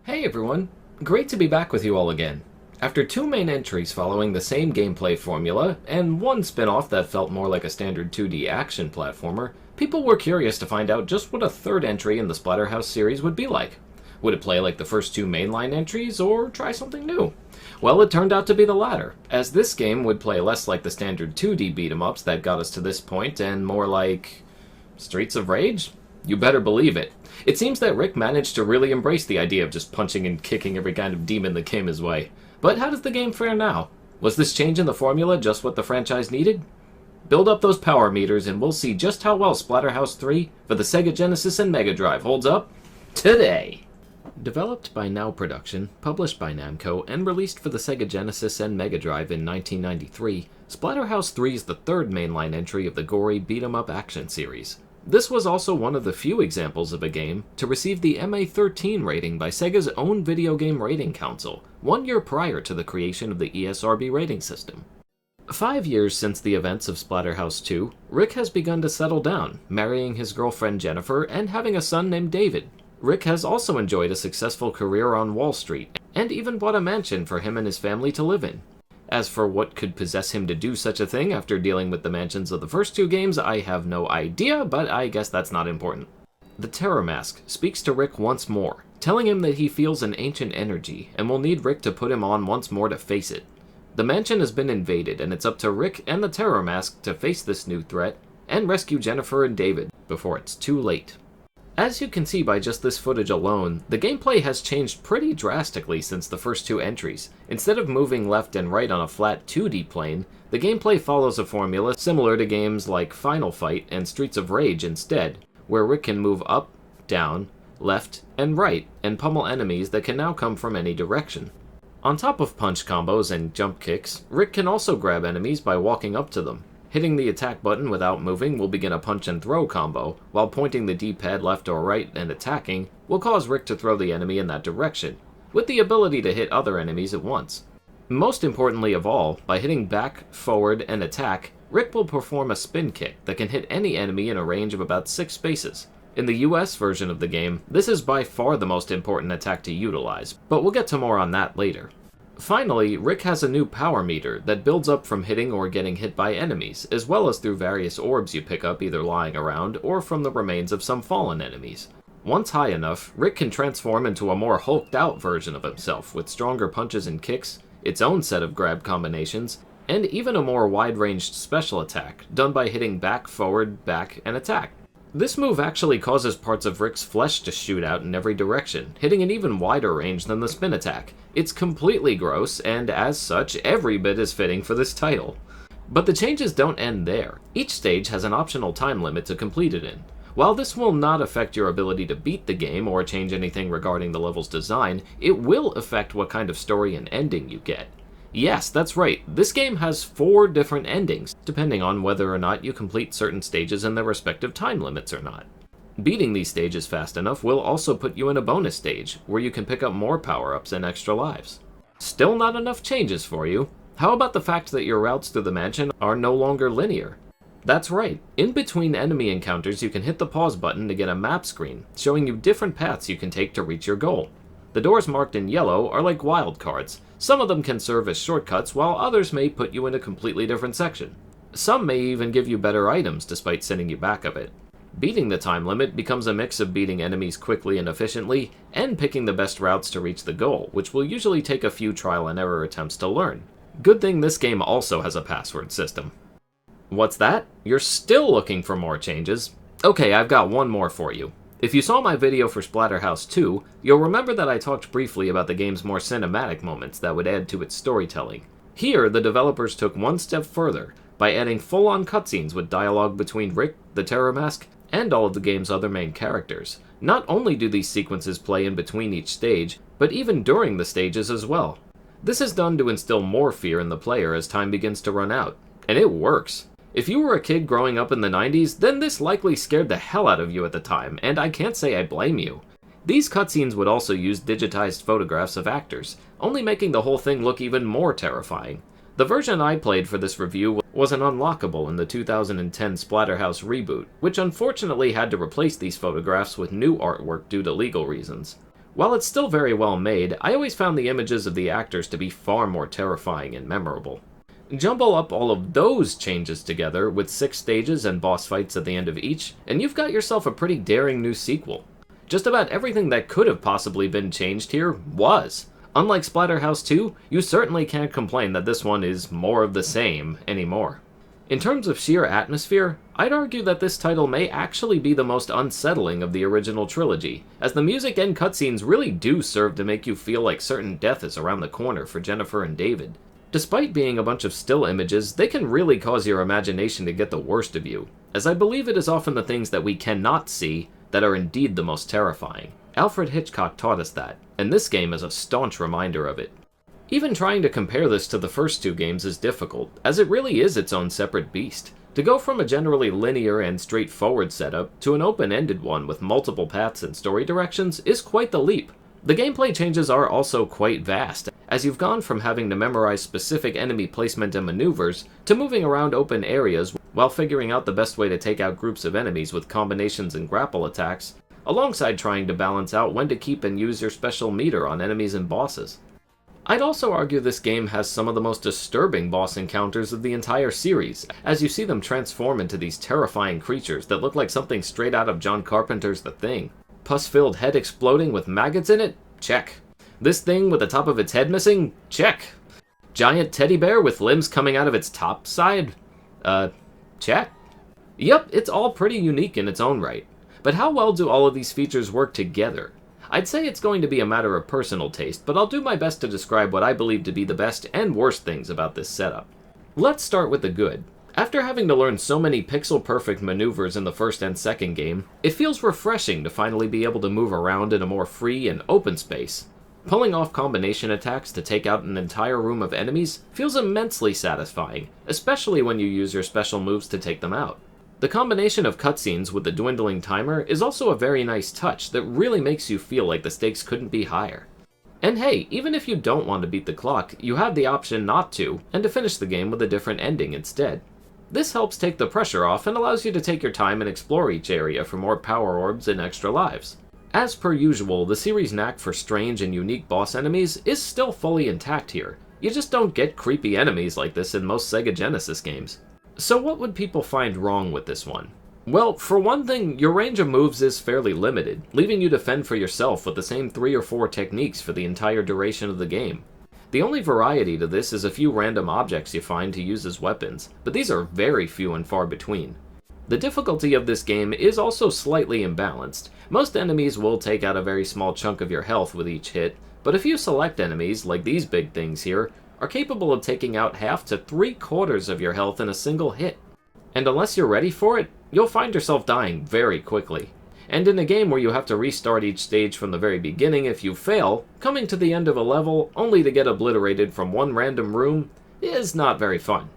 Hey everyone, great to be back with you all again. After two main entries following the same gameplay formula, and one spin-off that felt more like a standard 2D action platformer, people were curious to find out just what a third entry in the Splatterhouse series would be like. Would it play like the first two mainline entries, or try something new? Well, it turned out to be the latter, as this game would play less like the standard 2D beat-em-ups that got us to this point, and more like... Streets of Rage? You better believe it. It seems that Rick managed to really embrace the idea of just punching and kicking every kind of demon that came his way. But how does the game fare now? Was this change in the formula just what the franchise needed? Build up those power meters and we'll see just how well Splatterhouse 3 for the Sega Genesis and Mega Drive holds up today. Developed by Now Production, published by Namco, and released for the Sega Genesis and Mega Drive in 1993, Splatterhouse 3 is the third mainline entry of the gory beat-em-up action series. This was also one of the few examples of a game to receive the MA13 rating by Sega's own Video Game Rating Council, 1 year prior to the creation of the ESRB rating system. 5 years since the events of Splatterhouse 2, Rick has begun to settle down, marrying his girlfriend Jennifer and having a son named David. Rick has also enjoyed a successful career on Wall Street, and even bought a mansion for him and his family to live in. As for what could possess him to do such a thing after dealing with the mansions of the first two games, I have no idea, but I guess that's not important. The Terror Mask speaks to Rick once more, telling him that he feels an ancient energy, and will need Rick to put him on once more to face it. The mansion has been invaded, and it's up to Rick and the Terror Mask to face this new threat, and rescue Jennifer and David, before it's too late. As you can see by just this footage alone, the gameplay has changed pretty drastically since the first two entries. Instead of moving left and right on a flat 2D plane, the gameplay follows a formula similar to games like Final Fight and Streets of Rage instead, where Rick can move up, down, left, and right, and pummel enemies that can now come from any direction. On top of punch combos and jump kicks, Rick can also grab enemies by walking up to them. Hitting the attack button without moving will begin a punch and throw combo, while pointing the D-pad left or right and attacking will cause Rick to throw the enemy in that direction, with the ability to hit other enemies at once. Most importantly of all, by hitting back, forward, and attack, Rick will perform a spin kick that can hit any enemy in a range of about 6 spaces. In the US version of the game, this is by far the most important attack to utilize, but we'll get to more on that later. Finally, Rick has a new power meter that builds up from hitting or getting hit by enemies, as well as through various orbs you pick up either lying around or from the remains of some fallen enemies. Once high enough, Rick can transform into a more hulked out version of himself with stronger punches and kicks, its own set of grab combinations, and even a more wide-ranged special attack done by hitting back, forward, back, and attack. This move actually causes parts of Rick's flesh to shoot out in every direction, hitting an even wider range than the spin attack. It's completely gross, and as such, every bit is fitting for this title. But the changes don't end there. Each stage has an optional time limit to complete it in. While this will not affect your ability to beat the game or change anything regarding the level's design, it will affect what kind of story and ending you get. Yes, that's right, this game has 4 different endings, depending on whether or not you complete certain stages in their respective time limits or not. Beating these stages fast enough will also put you in a bonus stage, where you can pick up more power-ups and extra lives. Still not enough changes for you? How about the fact that your routes through the mansion are no longer linear? That's right, in between enemy encounters you can hit the pause button to get a map screen, showing you different paths you can take to reach your goal. The doors marked in yellow are like wildcards. Some of them can serve as shortcuts, while others may put you in a completely different section. Some may even give you better items despite sending you back a bit. Beating the time limit becomes a mix of beating enemies quickly and efficiently, and picking the best routes to reach the goal, which will usually take a few trial and error attempts to learn. Good thing this game also has a password system. What's that? You're still looking for more changes? Okay, I've got one more for you. If you saw my video for Splatterhouse 2, you'll remember that I talked briefly about the game's more cinematic moments that would add to its storytelling. Here, the developers took one step further, by adding full-on cutscenes with dialogue between Rick, the Terror Mask, and all of the game's other main characters. Not only do these sequences play in between each stage, but even during the stages as well. This is done to instill more fear in the player as time begins to run out, and it works. If you were a kid growing up in the 90s, then this likely scared the hell out of you at the time, and I can't say I blame you. These cutscenes would also use digitized photographs of actors, only making the whole thing look even more terrifying. The version I played for this review was an unlockable in the 2010 Splatterhouse reboot, which unfortunately had to replace these photographs with new artwork due to legal reasons. While it's still very well made, I always found the images of the actors to be far more terrifying and memorable. Jumble up all of those changes together with 6 stages and boss fights at the end of each, and you've got yourself a pretty daring new sequel. Just about everything that could have possibly been changed here was. Unlike Splatterhouse 2, you certainly can't complain that this one is more of the same anymore. In terms of sheer atmosphere, I'd argue that this title may actually be the most unsettling of the original trilogy, as the music and cutscenes really do serve to make you feel like certain death is around the corner for Jennifer and David. Despite being a bunch of still images, they can really cause your imagination to get the worst of you, as I believe it is often the things that we cannot see that are indeed the most terrifying. Alfred Hitchcock taught us that, and this game is a staunch reminder of it. Even trying to compare this to the first 2 games is difficult, as it really is its own separate beast. To go from a generally linear and straightforward setup to an open-ended one with multiple paths and story directions is quite the leap. The gameplay changes are also quite vast, as you've gone from having to memorize specific enemy placement and maneuvers to moving around open areas while figuring out the best way to take out groups of enemies with combinations and grapple attacks, alongside trying to balance out when to keep and use your special meter on enemies and bosses. I'd also argue this game has some of the most disturbing boss encounters of the entire series, as you see them transform into these terrifying creatures that look like something straight out of John Carpenter's The Thing. Pus-filled head exploding with maggots in it? Check. This thing with the top of its head missing? Check. Giant teddy bear with limbs coming out of its top side? Check. Yep, it's all pretty unique in its own right. But how well do all of these features work together? I'd say it's going to be a matter of personal taste, but I'll do my best to describe what I believe to be the best and worst things about this setup. Let's start with the good. After having to learn so many pixel-perfect maneuvers in the first and second game, it feels refreshing to finally be able to move around in a more free and open space. Pulling off combination attacks to take out an entire room of enemies feels immensely satisfying, especially when you use your special moves to take them out. The combination of cutscenes with the dwindling timer is also a very nice touch that really makes you feel like the stakes couldn't be higher. And hey, even if you don't want to beat the clock, you have the option not to, and to finish the game with a different ending instead. This helps take the pressure off and allows you to take your time and explore each area for more power orbs and extra lives. As per usual, the series' knack for strange and unique boss enemies is still fully intact here. You just don't get creepy enemies like this in most Sega Genesis games. So what would people find wrong with this one? Well, for one thing, your range of moves is fairly limited, leaving you to fend for yourself with the same 3 or 4 techniques for the entire duration of the game. The only variety to this is a few random objects you find to use as weapons, but these are very few and far between. The difficulty of this game is also slightly imbalanced. Most enemies will take out a very small chunk of your health with each hit, but a few select enemies, like these big things here, are capable of taking out half to 3/4 of your health in a single hit. And unless you're ready for it, you'll find yourself dying very quickly. And in a game where you have to restart each stage from the very beginning if you fail, coming to the end of a level only to get obliterated from one random room is not very fun.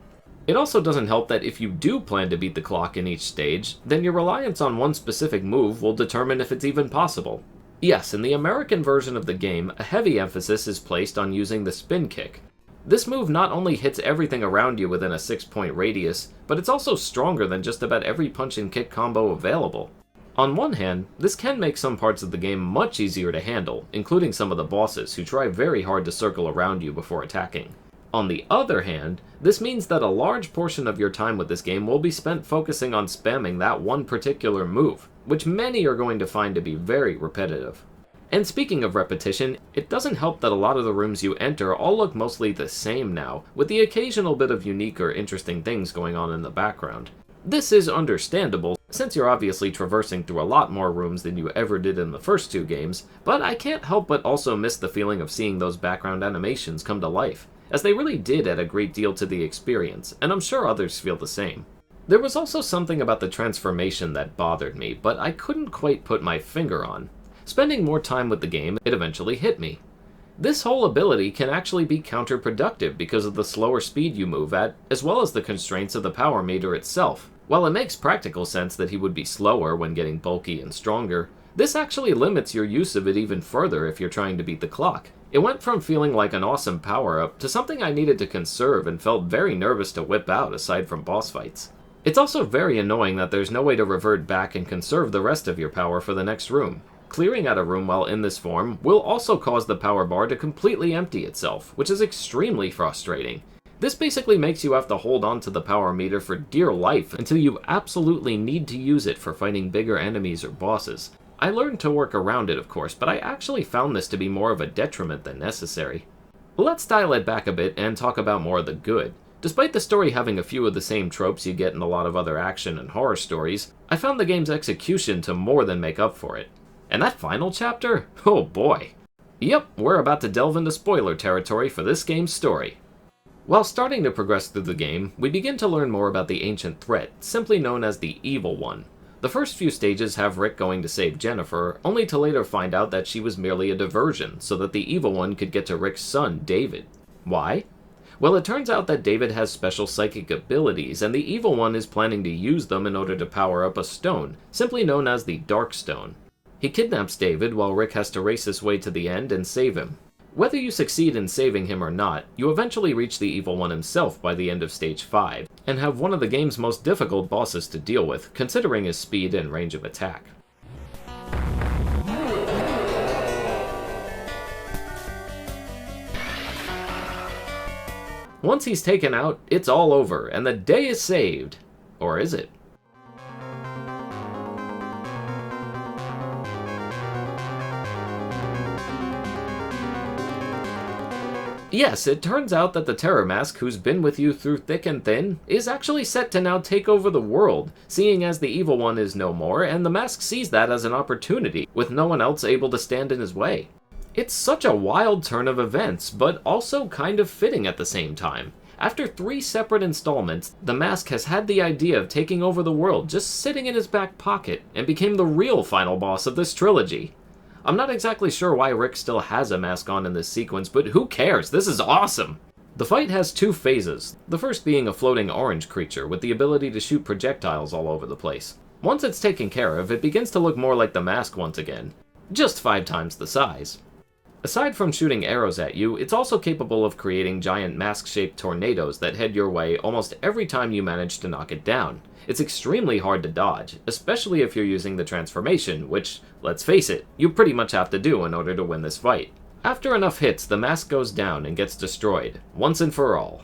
It also doesn't help that if you do plan to beat the clock in each stage, then your reliance on one specific move will determine if it's even possible. Yes, in the American version of the game, a heavy emphasis is placed on using the spin kick. This move not only hits everything around you within a 6-point radius, but it's also stronger than just about every punch and kick combo available. On one hand, this can make some parts of the game much easier to handle, including some of the bosses who try very hard to circle around you before attacking. On the other hand, this means that a large portion of your time with this game will be spent focusing on spamming that one particular move, which many are going to find to be very repetitive. And speaking of repetition, it doesn't help that a lot of the rooms you enter all look mostly the same now, with the occasional bit of unique or interesting things going on in the background. This is understandable, since you're obviously traversing through a lot more rooms than you ever did in the first 2 games, but I can't help but also miss the feeling of seeing those background animations come to life, as they really did add a great deal to the experience, and I'm sure others feel the same. There was also something about the transformation that bothered me, but I couldn't quite put my finger on. Spending more time with the game, it eventually hit me. This whole ability can actually be counterproductive because of the slower speed you move at, as well as the constraints of the power meter itself. While it makes practical sense that he would be slower when getting bulky and stronger, this actually limits your use of it even further if you're trying to beat the clock. It went from feeling like an awesome power-up to something I needed to conserve and felt very nervous to whip out aside from boss fights. It's also very annoying that there's no way to revert back and conserve the rest of your power for the next room. Clearing out a room while in this form will also cause the power bar to completely empty itself, which is extremely frustrating. This basically makes you have to hold on to the power meter for dear life until you absolutely need to use it for fighting bigger enemies or bosses. I learned to work around it, of course, but I actually found this to be more of a detriment than necessary. Let's dial it back a bit and talk about more of the good. Despite the story having a few of the same tropes you get in a lot of other action and horror stories, I found the game's execution to more than make up for it. And that final chapter? Oh boy. Yep, we're about to delve into spoiler territory for this game's story. While starting to progress through the game, we begin to learn more about the ancient threat, simply known as the Evil One. The first few stages have Rick going to save Jennifer, only to later find out that she was merely a diversion, so that the Evil One could get to Rick's son, David. Why? Well, it turns out that David has special psychic abilities, and the Evil One is planning to use them in order to power up a stone, simply known as the Dark Stone. He kidnaps David while Rick has to race his way to the end and save him. Whether you succeed in saving him or not, you eventually reach the Evil One himself by the end of Stage 5, and have one of the game's most difficult bosses to deal with, considering his speed and range of attack. Once he's taken out, it's all over, and the day is saved. Or is it? Yes, it turns out that the Terror Mask, who's been with you through thick and thin, is actually set to now take over the world, seeing as the Evil One is no more, and the Mask sees that as an opportunity, with no one else able to stand in his way. It's such a wild turn of events, but also kind of fitting at the same time. After 3 separate installments, the Mask has had the idea of taking over the world just sitting in his back pocket, and became the real final boss of this trilogy. I'm not exactly sure why Rick still has a mask on in this sequence, but who cares? This is awesome! The fight has 2 phases, the first being a floating orange creature with the ability to shoot projectiles all over the place. Once it's taken care of, it begins to look more like the Mask once again, just 5 times the size. Aside from shooting arrows at you, it's also capable of creating giant mask-shaped tornadoes that head your way almost every time you manage to knock it down. It's extremely hard to dodge, especially if you're using the transformation, which, let's face it, you pretty much have to do in order to win this fight. After enough hits, the mask goes down and gets destroyed, once and for all.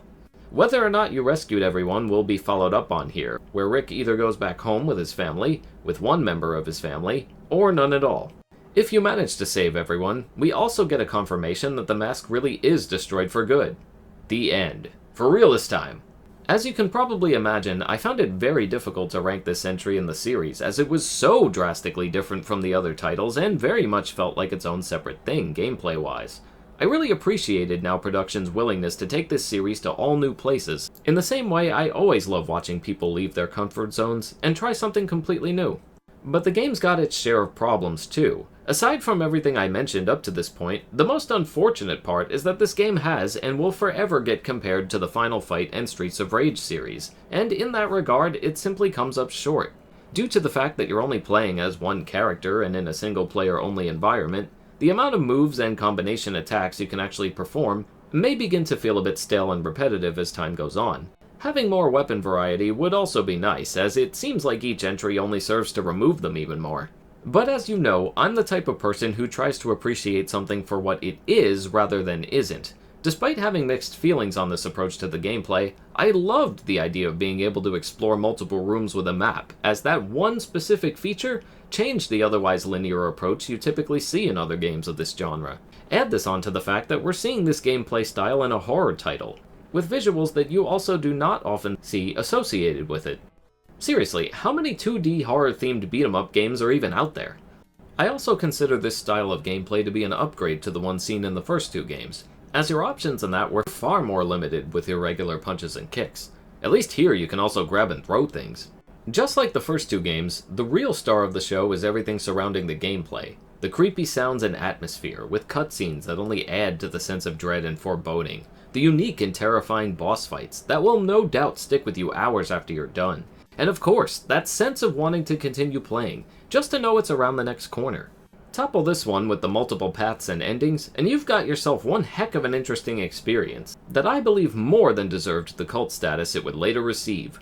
Whether or not you rescued everyone will be followed up on here, where Rick either goes back home with his family, with one member of his family, or none at all. If you manage to save everyone, we also get a confirmation that the mask really is destroyed for good. The end. For real this time. As you can probably imagine, I found it very difficult to rank this entry in the series, as it was so drastically different from the other titles and very much felt like its own separate thing, gameplay-wise. I really appreciated Now Productions' willingness to take this series to all new places, in the same way I always love watching people leave their comfort zones and try something completely new. But the game's got its share of problems too. Aside from everything I mentioned up to this point, the most unfortunate part is that this game has and will forever get compared to the Final Fight and Streets of Rage series, and in that regard, it simply comes up short. Due to the fact that you're only playing as one character and in a single-player-only environment, the amount of moves and combination attacks you can actually perform may begin to feel a bit stale and repetitive as time goes on. Having more weapon variety would also be nice, as it seems like each entry only serves to remove them even more. But as you know, I'm the type of person who tries to appreciate something for what it is rather than isn't. Despite having mixed feelings on this approach to the gameplay, I loved the idea of being able to explore multiple rooms with a map, as that one specific feature changed the otherwise linear approach you typically see in other games of this genre. Add this onto the fact that we're seeing this gameplay style in a horror title, with visuals that you also do not often see associated with it. Seriously, how many 2D horror-themed beat-em-up games are even out there? I also consider this style of gameplay to be an upgrade to the one seen in the first 2 games, as your options in that were far more limited with irregular punches and kicks. At least here you can also grab and throw things. Just like the first 2 games, the real star of the show is everything surrounding the gameplay. The creepy sounds and atmosphere, with cutscenes that only add to the sense of dread and foreboding. The unique and terrifying boss fights that will no doubt stick with you hours after you're done. And of course, that sense of wanting to continue playing, just to know it's around the next corner. Topple this one with the multiple paths and endings, and you've got yourself one heck of an interesting experience that I believe more than deserved the cult status it would later receive.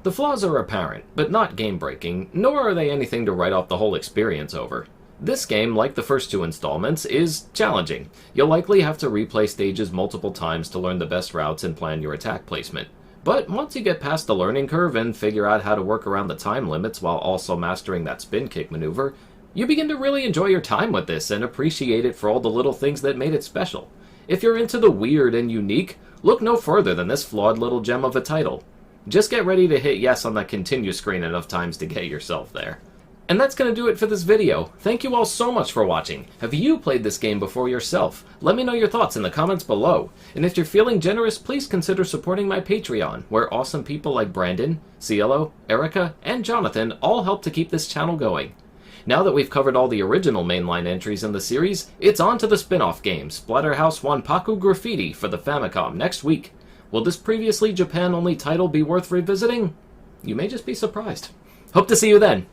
The flaws are apparent, but not game-breaking, nor are they anything to write off the whole experience over. This game, like the first two installments, is challenging. You'll likely have to replay stages multiple times to learn the best routes and plan your attack placement. But once you get past the learning curve and figure out how to work around the time limits while also mastering that spin kick maneuver, you begin to really enjoy your time with this and appreciate it for all the little things that made it special. If you're into the weird and unique, look no further than this flawed little gem of a title. Just get ready to hit yes on that continue screen enough times to get yourself there. And that's going to do it for this video. Thank you all so much for watching. Have you played this game before yourself? Let me know your thoughts in the comments below. And if you're feeling generous, please consider supporting my Patreon, where awesome people like Brandon, Cielo, Erica, and Jonathan all help to keep this channel going. Now that we've covered all the original mainline entries in the series, it's on to the spin-off game, Splatterhouse Wanpaku Graffiti for the Famicom next week. Will this previously Japan-only title be worth revisiting? You may just be surprised. Hope to see you then.